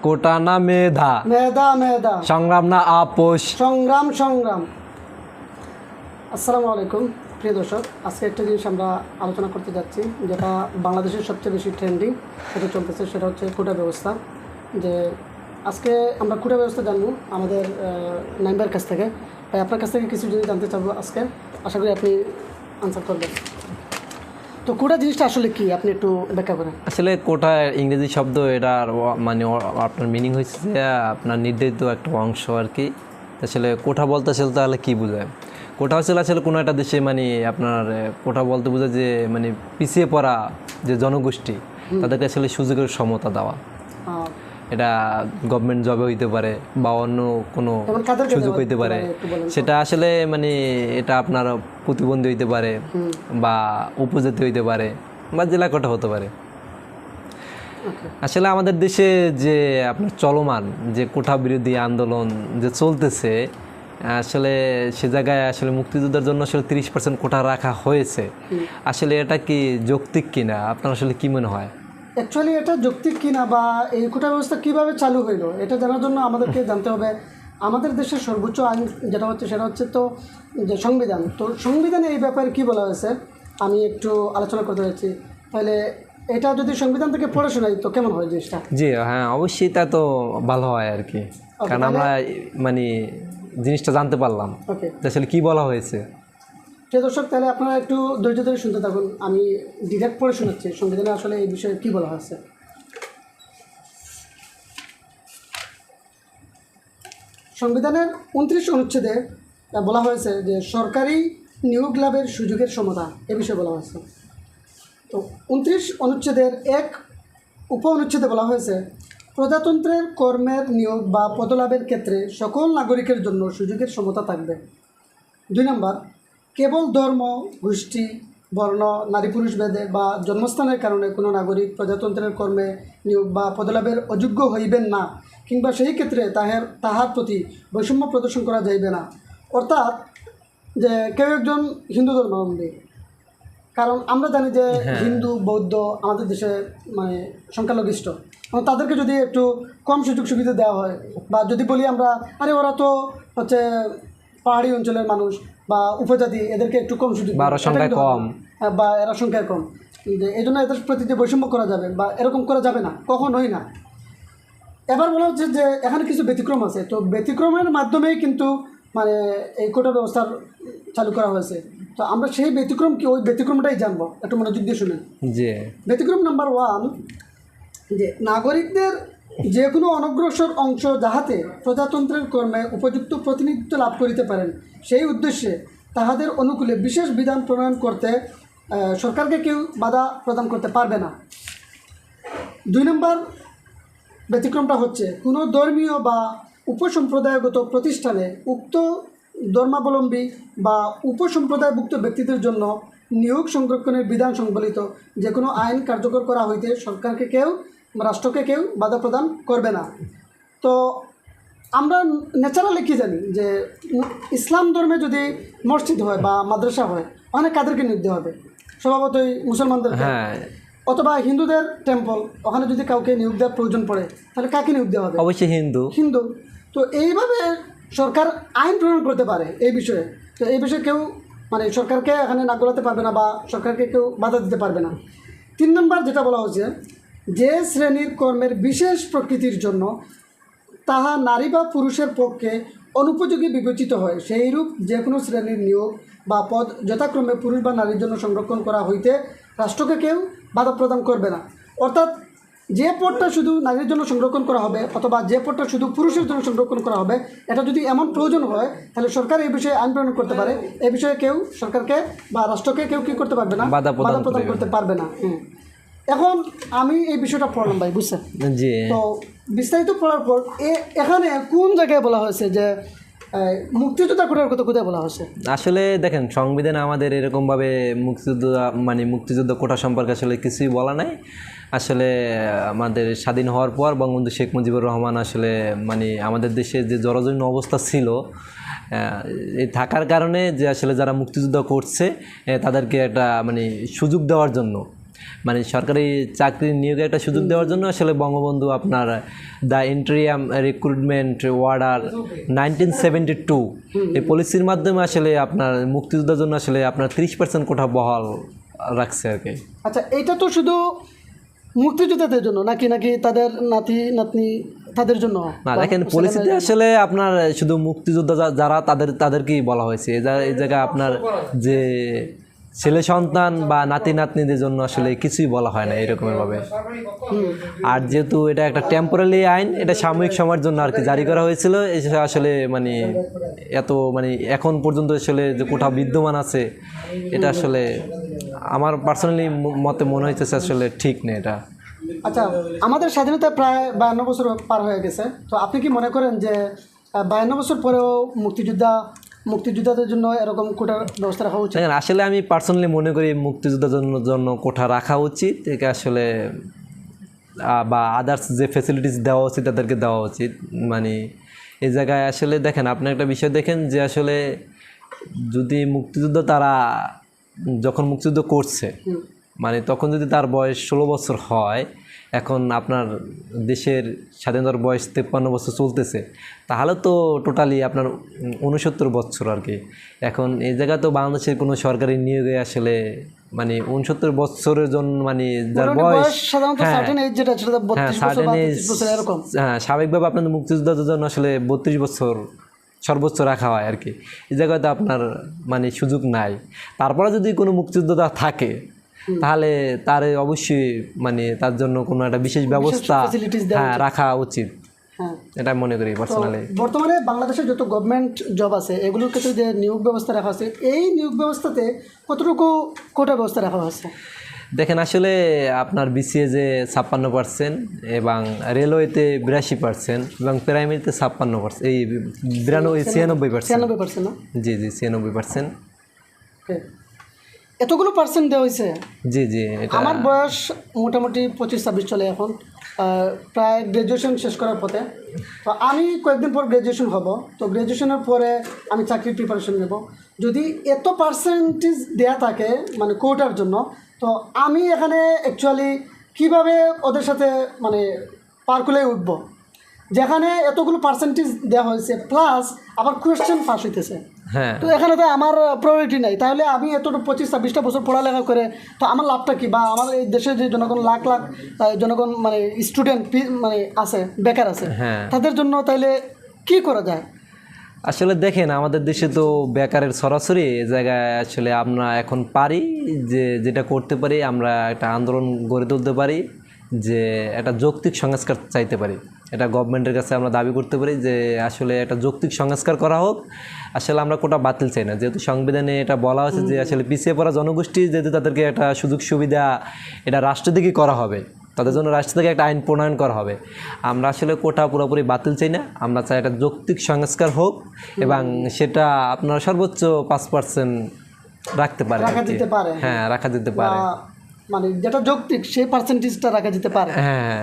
কোটা না মেধা, মেধা মেধা, সংগ্রাম না আপোষ। সংগ্রাম সংগ্রাম। আসসালামু আলাইকুম প্রিয় দর্শক, আজকে একটা জিনিস আমরা আলোচনা করতে যাচ্ছি যেটা বাংলাদেশের সবচেয়ে বেশি ট্রেন্ডিং যেটা চলতেছে, সেটা হচ্ছে কোটা ব্যবস্থা। যে আজকে আমরা কোটা ব্যবস্থা জানবো আমাদের নাইম্বার কাছ থেকে। তাই আপনার কাছ থেকে কিছু জিনিস জানতে চাবো আজকে, আশা করি আপনি আনসার করবেন। তো কোটা জিনিসটা আসলে কি, আপনি একটু ব্যাখ্যা করেন। আসলে কোটা ইংরেজি শব্দ, এটার মানে আপনার মিনিং হচ্ছে যে আপনার নির্ধারিত একটা অংশ আর কি। আসলে কোটা বলতে আসলে তাহলে কী বোঝায়? কোটা আসলে কোনো একটা দেশে মানে আপনার কোটা বলতে বোঝায় যে মানে পিছিয়ে পড়া যে জনগোষ্ঠী, তাদেরকে আসলে সুযোগের সমতা দেওয়া। এটা গভর্নমেন্ট জবে হইতে পারে বা অন্য কোনো সুযোগ হইতে পারে। সেটা আসলে মানে এটা আপনার প্রতিবন্ধী হইতে পারে বা উপজাতি হইতে পারে বা জেলা কোটা হতে পারে। আসলে আমাদের দেশে যে আপনার চলমান যে কোটা বিরোধী আন্দোলন যে চলতেছে, আসলে সে জায়গায় আসলে মুক্তিযোদ্ধার জন্য আসলে 30% কোটা রাখা হয়েছে। আসলে এটা কি যৌক্তিক কিনা, আপনার আসলে কি মনে হয়? অ্যাকচুয়ালি এটা যৌক্তিক কিনা বা এই কোটা ব্যবস্থা কীভাবে চালু হইলো এটা জানার জন্য আমাদেরকে জানতে হবে আমাদের দেশের সর্বোচ্চ আইন যেটা হচ্ছে সেটা হচ্ছে তো যে সংবিধান। তো সংবিধানে এই ব্যাপারে কী বলা হয়েছে আমি একটু আলোচনা করতে চাইছি। তাহলে এটা যদি সংবিধান থেকে পড়ে শোনাই তো কেমন হয় জিনিসটা? জি হ্যাঁ, অবশ্যই তা তো ভালো হয় আর কি, কারণ আমরা মানে জিনিসটা জানতে পারলাম আসলে কি বলা হয়েছে। প্রিয় দর্শক, তাহলে আপনারা একটু ধৈর্য ধরে শুনতে থাকুন, আমি ডিরেক্ট পড়ে শোনাচ্ছি সংবিধানে আসলে এই বিষয়ে কী বলা হয়েছে। সংবিধানের 29 অনুচ্ছেদে বলা হয়েছে যে সরকারি নিয়োগ লাভের সুযোগের সমতা এ বিষয়ে বলা হয়েছে। তো 29 অনুচ্ছেদের এক উপ অনুচ্ছেদে বলা হয়েছে প্রজাতন্ত্রের কর্মের নিয়োগ বা পদলাভের ক্ষেত্রে সকল নাগরিকের জন্য সুযোগের সমতা থাকবে। 2 নম্বর, কেবল ধর্ম, গোষ্ঠী, বর্ণ, নারী পুরুষ ভেদে বা জন্মস্থানের কারণে কোনো নাগরিক প্রজাতন্ত্রের কর্মে নিয়োগ বা পদলাভের অযোগ্য হইবেন না, কিংবা সেই ক্ষেত্রে তাহার প্রতি বৈষম্য প্রদর্শন করা যাইবে না। অর্থাৎ যে কেউ একজন হিন্দু ধর্মাবলম্বী, কারণ আমরা জানি যে হিন্দু বৌদ্ধ আমাদের দেশে মানে সংখ্যালঘিষ্ঠ, তাদেরকে যদি একটু কম সুযোগ সুবিধা দেওয়া হয় বা যদি বলি আমরা আরে ওরা তো হচ্ছে পাহাড়ি অঞ্চলের মানুষ বা উপজাতি, এদেরকে একটু কম সুযোগ বা সংখ্যায় কম বা এরা সংখ্যায় কম, যে এই জন্য এদের প্রতি যে বৈষম্য করা যাবে বা এরকম করা যাবে না, কখনোই না। এবার বলা হচ্ছে যে এখানে কিছু ব্যতিক্রম আছে, তো ব্যতিক্রমের মাধ্যমেই কিন্তু মানে এই কোটা ব্যবস্থার চালু করা হয়েছে। তো আমরা সেই ব্যতিক্রম কি, ওই ব্যতিক্রমটাই জানবো, একটু মনোযোগ দিয়ে শুনেন। জি, ব্যতিক্রম নাম্বার 1, যে নাগরিকদের যে কোনো অনগ্রসর অংশ যাহাতে প্রজাতন্ত্রের কর্মে উপযুক্ত প্রতিনিধিত্ব লাভ করিতে পারেন, সেই উদ্দেশ্যে তাহাদের অনুকূলে বিশেষ বিধান প্রণয়ন করতে সরকারকে কেউ বাধা প্রদান করতে পারবে না। 2 নম্বর ব্যতিক্রমটা হচ্ছে কোনো ধর্মীয় বা উপসম্প্রদায়গত প্রতিষ্ঠানে উক্ত ধর্মাবলম্বী বা উপসম্প্রদায়ভুক্ত ব্যক্তিদের জন্য নিয়োগ সংরক্ষণের বিধান সংবলিত যে কোনো আইন কার্যকর করা হইতে সরকারকে কেউ, রাষ্ট্রকে কেউ বাধা প্রদান করবে না। তো আমরা ন্যাচারালি কী জানি যে ইসলাম ধর্মে যদি মসজিদ হয় বা মাদ্রাসা হয়, অনেক কাদেরকে নিয়োগ দেওয়া হবে? স্বভাবতই মুসলমানদেরকে। অথবা হিন্দুদের টেম্পল, ওখানে যদি কাউকে নিয়োগ দেওয়ার প্রয়োজন পড়ে তাহলে কাকে নিয়োগ দেওয়া হবে? অবশ্যই হিন্দু। তো এইভাবে সরকার আইন প্রণয়ন করতে পারে এই বিষয়ে। তো এই বিষয়ে কেউ মানে সরকারকে এখানে না গলাতে পারবে না বা সরকারকে কেউ বাধা দিতে পারবে না। 3 নম্বর যেটা বলা হচ্ছে, যে শ্রেণীর কর্মের বিশেষ প্রকৃতির জন্য তাহা নারী বা পুরুষের পক্ষে অনুপযোগী বিবেচিত হয়, সেইরূপ যে কোনো শ্রেণীর নিয়োগ বা পদ যথাক্রমে পুরুষ বা নারীর জন্য সংরক্ষণ করা হইতে রাষ্ট্রকে কেউ বাধা প্রদান করবে না। অর্থাৎ যে পদটা শুধু নারীর জন্য সংরক্ষণ করা হবে অথবা যে পদটা শুধু পুরুষের জন্য সংরক্ষণ করা হবে, এটা যদি এমন প্রয়োজন হয় তাহলে সরকার এই বিষয়ে আইন প্রণয়ন করতে পারে। এই বিষয়ে কেউ সরকারকে বা রাষ্ট্রকে কেউ কী করতে পারবে না, বাধা প্রদান করতে পারবে না। এখন আমি এই বিষয়টা পড়লাম ভাই, বুঝছেন? তো বিস্তারিত পড়ার পর এখানে কোন জায়গায় বলা হয়েছে যে মুক্তিযোদ্ধা কোটার কথা কোথায় বলা হয়েছে? আসলে দেখেন, সংবিধানে আমাদের এরকমভাবে মুক্তিযুদ্ধ কোটা সম্পর্কে আসলে কিছুই বলা নাই। আসলে আমাদের স্বাধীন হওয়ার পর বঙ্গবন্ধু শেখ মুজিবুর রহমান আসলে মানে আমাদের দেশে যে জরাজীর্ণ অবস্থা ছিল, এই থাকার কারণে যে আসলে যারা মুক্তিযুদ্ধ করছে তাদেরকে একটা মানে সুযোগ দেওয়ার জন্য মানে সরকারি চাকরি নিয়োগে একটা সুযোগ দেওয়ার জন্য আসলে বঙ্গবন্ধু আপনার দ্য ইন্টারিয়াম রিক্রুটমেন্ট অর্ডার 1972 এই পলিসির মাধ্যমে আসলে আপনার মুক্তিযোদ্ধার জন্য আসলে আপনার 30% কোঠা বহাল রাখছে আর কি। আচ্ছা, এটা তো শুধু মুক্তিযোদ্ধাদের জন্য নাকি নাকি তাদের নাতি নাতনি তাদের জন্য? না দেখেন, পলিসিতে আসলে আপনার শুধু মুক্তিযোদ্ধা যারা তাদেরকেই বলা হয়েছে। এই জায়গায় আপনার যে ছেলে সন্তান বা নাতি নাতনিদের জন্য আসলে কিছুই বলা হয় না এরকমের ভাবে। আর যেহেতু এটা একটা টেম্পোরারি আইন, এটা সাময়িক সময়ের জন্য আর কি জারি করা হয়েছিল। এটা আসলে মানে এত মানে এখন পর্যন্ত আসলে যে কোথাও বিদ্যমান আছে, এটা আসলে আমার পার্সোনালি মতে মনে হইতেছে আসলে ঠিক নেই এটা। আচ্ছা, আমাদের স্বাধীনতা প্রায় 52 বছর পার হয়ে গেছে। তো আপনি কি মনে করেন যে 52 বছর পরেও মুক্তিযোদ্ধাদের জন্য এরকম কোটার ব্যবস্থা রাখা উচিত? দেখেন, আসলে আমি পার্সোনালি মনে করি মুক্তিযোদ্ধার জন্য কোঠা রাখা উচিত। একে আসলে বা আদার্স যে ফ্যাসিলিটিস দেওয়া উচিত তাদেরকে দেওয়া উচিত। মানে এই জায়গায় আসলে দেখেন, আপনি একটা বিষয় দেখেন যে আসলে যদি মুক্তিযুদ্ধ তারা যখন মুক্তিযুদ্ধ করছে মানে তখন যদি তার বয়স 16 বছর হয়, এখন আপনার দেশের স্বাধীনতার বয়স 53 বছর চলতেছে, তাহলে তো টোটালি আপনার 69 বছর আর কি। এখন এই জায়গায় তো বাংলাদেশের কোনো সরকারি নিয়োগে আসলে মানে 69 বছরের জন্য মানে যার বয়স স্বাভাবিকভাবে আপনাদের মুক্তিযোদ্ধাদের জন্য আসলে 32 বছর সর্বোচ্চ রাখা হয় আর কি। এই জায়গায় তো আপনার মানে সুযোগ নাই। তারপরে যদি কোনো মুক্তিযোদ্ধা থাকে তাহলে তার অবশ্যই মানে তার জন্য কোনো একটা বিশেষ ব্যবস্থা রাখা উচিত, এটা মনে করি পার্সোনালি। বর্তমানে বাংলাদেশের যত গভর্নমেন্ট জব আছে এগুলোর ক্ষেত্রে যে নিয়োগ ব্যবস্থা রাখা আছে, এই নিয়োগ ব্যবস্থাতে কতটুকু কোটা ব্যবস্থা রাখা হয়েছে? দেখেন, আসলে আপনার বিসিএ যে 56% এবং রেলওয়েতে 82% এবং প্রাইমারিতে 56%, এই 96% না? জি 96%। এতগুলো পার্সেন্ট দেওয়া হয়েছে? জি। আমার বয়স মোটামুটি 25-26 চলে এখন, প্রায় গ্র্যাজুয়েশন শেষ করার পথে। তো আমি কয়েকদিন পর গ্র্যাজুয়েশন হব। তো গ্র্যাজুয়েশনের পরে আমি চাকরির প্রিপারেশন নেব। যদি এত পার্সেন্টেজ দেয়া থাকে মানে কোটার জন্য, তো আমি এখানে অ্যাকচুয়ালি কীভাবে ওদের সাথে মানে পার করে উঠবো, যেখানে এতগুলো পার্সেন্টেজ দেওয়া হয়েছে প্লাস আবার কোয়েশ্চেন ফাঁস হইতেছে। হ্যাঁ, তো এখানে তো আমার প্রায়োরিটি নাই। তাহলে আমি এত 25-26টা বছর পড়ালেখা করে তো আমার লাভটা কি? বা আমার এই দেশে যে জনগণ লাখ লাখ জনগণ মানে স্টুডেন্ট মানে আছে, বেকার আছে, তাদের জন্য তাইলে কি করা যায়? আসলে দেখেন, আমাদের দেশে তো বেকারের সরাসরি জায়গায় আসলে আমরা এখন পারি যে যেটা করতে পারি, আমরা একটা আন্দোলন গড়ে তুলতে পারি, যে একটা যৌক্তিক সংস্কার চাইতে পারি। এটা গভর্নমেন্টের কাছে আমরা দাবি করতে পারি যে আসলে একটা যৌক্তিক সংস্কার করা হোক। আসলে আমরা কোটা বাতিল চাই না, যেহেতু সংবিধানে এটা বলা হয়েছে যে আসলে পিছিয়ে পড়া জনগোষ্ঠী যেহেতু তাদেরকে একটা সুযোগ সুবিধা এটা রাষ্ট্র থেকেই করা হবে, তাদের জন্য রাষ্ট্র থেকে একটা আইন প্রণয়ন করা হবে। আমরা আসলে কোটা পুরোপুরি বাতিল চাই না, আমরা চাই একটা যৌক্তিক সংস্কার হোক এবং সেটা আপনার সর্বোচ্চ 5% রাখতে পারে, হ্যাঁ রাখা যেতে পারে, মানে যেটা যৌক্তিক সেই পার্সেন্টেজটা রাখা যেতে পারে। হ্যাঁ